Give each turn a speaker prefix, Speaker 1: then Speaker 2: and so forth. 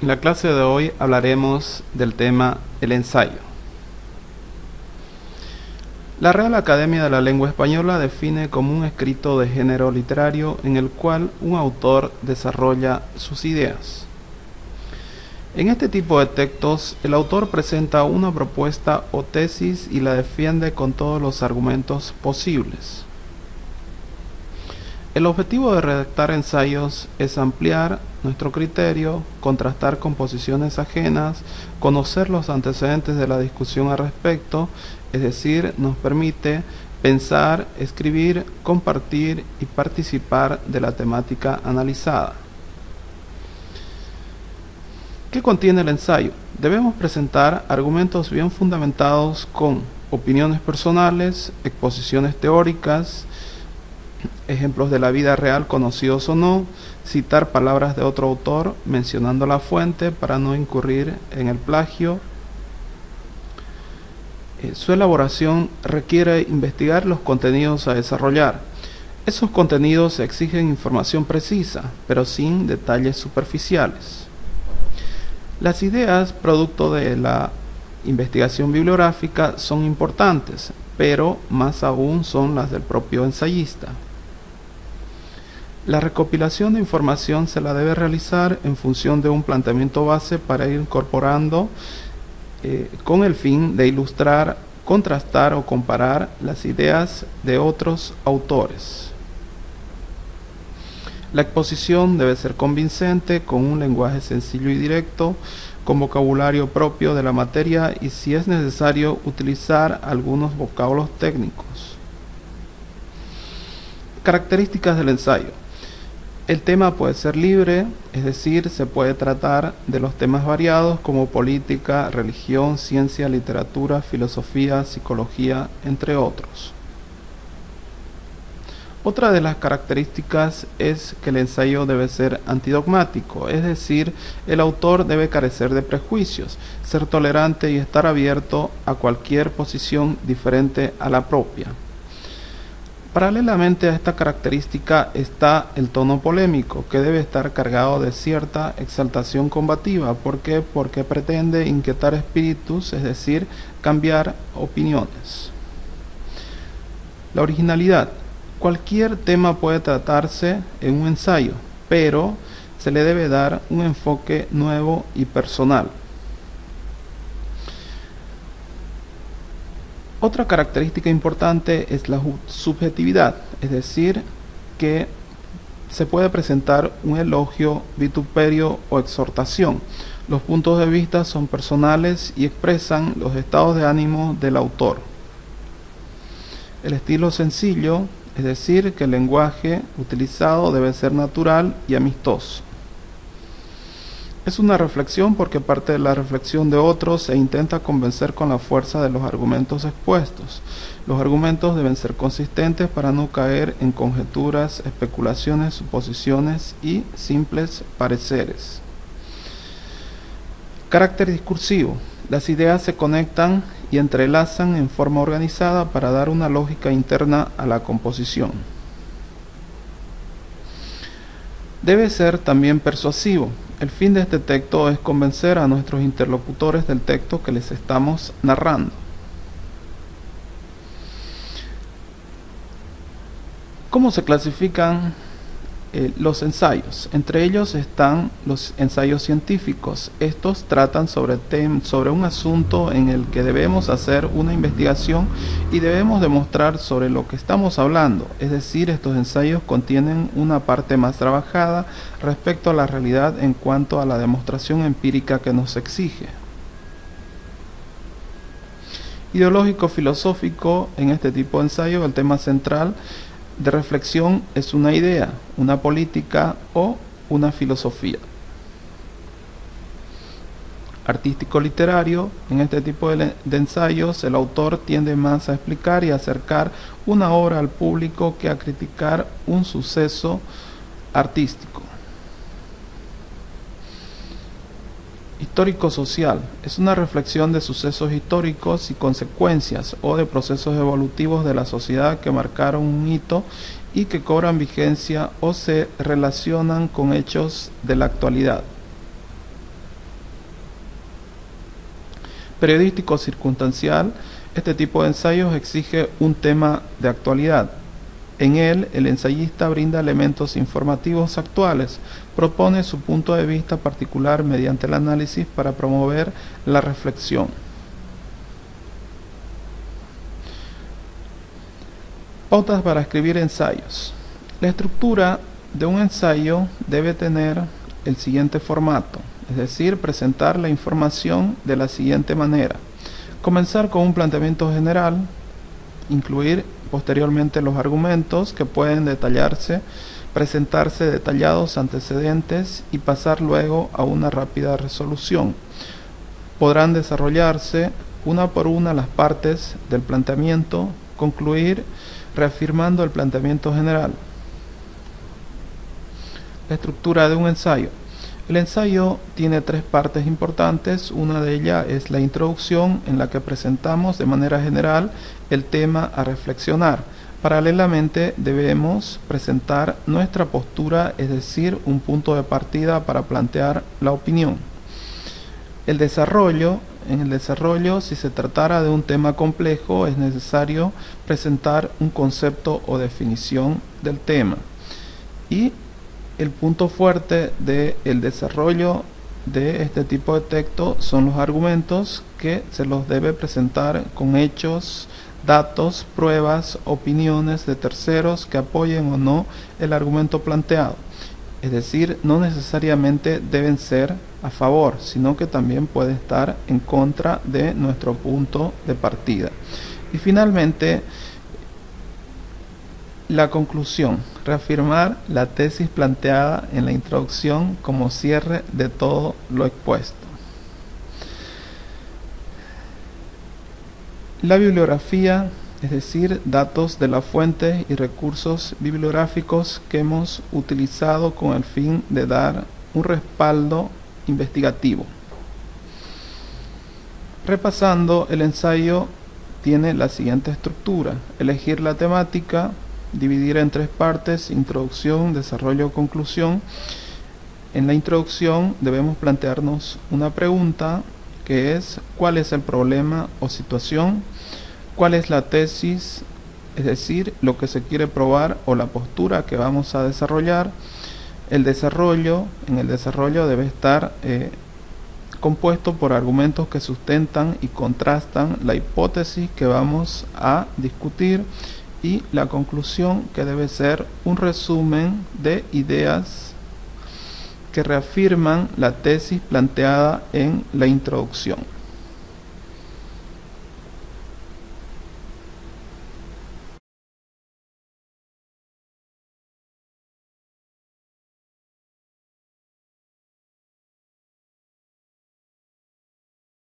Speaker 1: En la clase de hoy hablaremos del tema el ensayo. La Real Academia de la Lengua Española define como un escrito de género literario en el cual un autor desarrolla sus ideas. En este tipo de textos, el autor presenta una propuesta o tesis y la defiende con todos los argumentos posibles. El objetivo de redactar ensayos es ampliar nuestro criterio, contrastar con posiciones ajenas, conocer los antecedentes de la discusión al respecto, es decir, nos permite pensar, escribir, compartir y participar de la temática analizada. ¿Qué contiene el ensayo? Debemos presentar argumentos bien fundamentados con opiniones personales, exposiciones teóricas, ejemplos de la vida real conocidos o no, citar palabras de otro autor mencionando la fuente para no incurrir en el plagio. Su elaboración requiere investigar los contenidos a desarrollar. Esos contenidos exigen información precisa, pero sin detalles superficiales. Las ideas producto de la investigación bibliográfica son importantes, pero más aún son las del propio ensayista. La recopilación de información se la debe realizar en función de un planteamiento base para ir incorporando con el fin de ilustrar, contrastar o comparar las ideas de otros autores. La exposición debe ser convincente, con un lenguaje sencillo y directo, con vocabulario propio de la materia y, si es necesario, utilizar algunos vocablos técnicos. Características del ensayo. El tema puede ser libre, es decir, se puede tratar de los temas variados como política, religión, ciencia, literatura, filosofía, psicología, entre otros. Otra de las características es que el ensayo debe ser antidogmático, es decir, el autor debe carecer de prejuicios, ser tolerante y estar abierto a cualquier posición diferente a la propia. Paralelamente a esta característica está el tono polémico, que debe estar cargado de cierta exaltación combativa. ¿Por qué? Porque pretende inquietar espíritus, es decir, cambiar opiniones. La originalidad. Cualquier tema puede tratarse en un ensayo, pero se le debe dar un enfoque nuevo y personal. Otra característica importante es la subjetividad, es decir, que se puede presentar un elogio, vituperio o exhortación. Los puntos de vista son personales y expresan los estados de ánimo del autor. El estilo sencillo, es decir, que el lenguaje utilizado debe ser natural y amistoso. Es una reflexión porque parte de la reflexión de otros e intenta convencer con la fuerza de los argumentos expuestos. Los argumentos deben ser consistentes para no caer en conjeturas, especulaciones, suposiciones y simples pareceres. Carácter discursivo. Las ideas se conectan y entrelazan en forma organizada para dar una lógica interna a la composición. Debe ser también persuasivo. El fin de este texto es convencer a nuestros interlocutores del texto que les estamos narrando. ¿Cómo se clasifican los ensayos? Entre ellos están los ensayos científicos. Estos tratan sobre un asunto en el que debemos hacer una investigación y debemos demostrar sobre lo que estamos hablando. Es decir, estos ensayos contienen una parte más trabajada respecto a la realidad en cuanto a la demostración empírica que nos exige. Ideológico-filosófico. En este tipo de ensayo el tema central de reflexión es una idea, una política o una filosofía. Artístico-literario. En este tipo de ensayos el autor tiende más a explicar y acercar una obra al público que a criticar un suceso artístico. Histórico-social. Es una reflexión de sucesos históricos y consecuencias o de procesos evolutivos de la sociedad que marcaron un hito y que cobran vigencia o se relacionan con hechos de la actualidad. Periodístico circunstancial. Este tipo de ensayos exige un tema de actualidad. En él, el ensayista brinda elementos informativos actuales, propone su punto de vista particular mediante el análisis para promover la reflexión. Pautas para escribir ensayos. La estructura de un ensayo debe tener el siguiente formato, es decir, presentar la información de la siguiente manera. Comenzar con un planteamiento general, incluir posteriormente los argumentos que pueden detallarse, presentarse detallados antecedentes y pasar luego a una rápida resolución. Podrán desarrollarse una por una las partes del planteamiento, concluir reafirmando el planteamiento general. La estructura de un ensayo. El ensayo tiene tres partes importantes. Una de ellas es la introducción, en la que presentamos de manera general el tema a reflexionar. Paralelamente debemos presentar nuestra postura, es decir, un punto de partida para plantear la opinión. El desarrollo. En el desarrollo, si se tratara de un tema complejo, es necesario presentar un concepto o definición del tema. Y el punto fuerte del desarrollo de este tipo de texto son los argumentos, que se los debe presentar con hechos, datos, pruebas, opiniones de terceros que apoyen o no el argumento planteado. Es decir, no necesariamente deben ser a favor, sino que también puede estar en contra de nuestro punto de partida. Y finalmente, la conclusión. Reafirmar la tesis planteada en la introducción como cierre de todo lo expuesto. La bibliografía, es decir, datos de las fuentes y recursos bibliográficos que hemos utilizado con el fin de dar un respaldo investigativo. Repasando, el ensayo tiene la siguiente estructura: elegir la temática, dividir en tres partes: introducción, desarrollo, conclusión. En la introducción debemos plantearnos una pregunta, que es: ¿cuál es el problema o situación? ¿Cuál es la tesis? Es decir, lo que se quiere probar o la postura que vamos a desarrollar. El desarrollo. En el desarrollo debe estar compuesto por argumentos que sustentan y contrastan la hipótesis que vamos a discutir. Y la conclusión, que debe ser un resumen de ideas que reafirman la tesis planteada en la introducción.